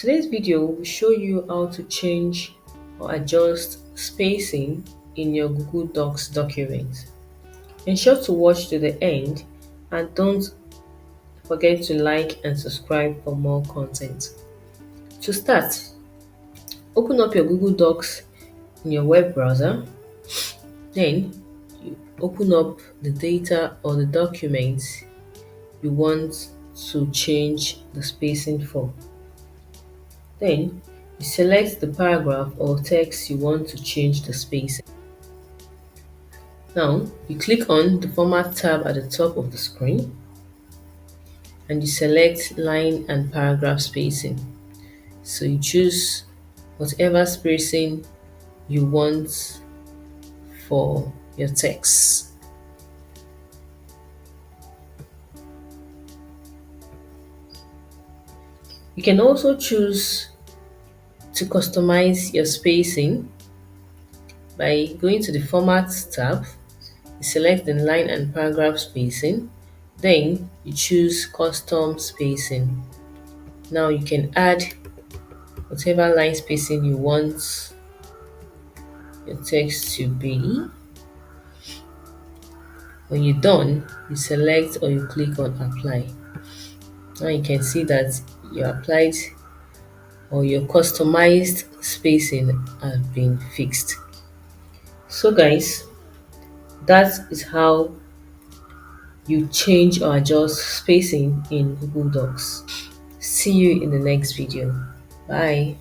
Today's video will show you how to change or adjust spacing in your Google Docs document. Ensure to watch to the end and don't forget to like and subscribe for more content. To start, open up your Google Docs in your web browser. Then you open up the data or the document you want to change the spacing for. Then you select the paragraph or text you want to change the spacing. Now you click on the Format tab at the top of the screen and you select line and paragraph spacing. So you choose whatever spacing you want for your text. You can also choose to customize your spacing by going to the Format tab. You select the line and paragraph spacing, then you choose custom spacing. Now you can add whatever line spacing you want your text to be. When you're done, you select or you click on apply. Now you can see that your applied or your customized spacing has been fixed. So guys, that is how you change or adjust spacing in Google Docs. See you in the next video. Bye.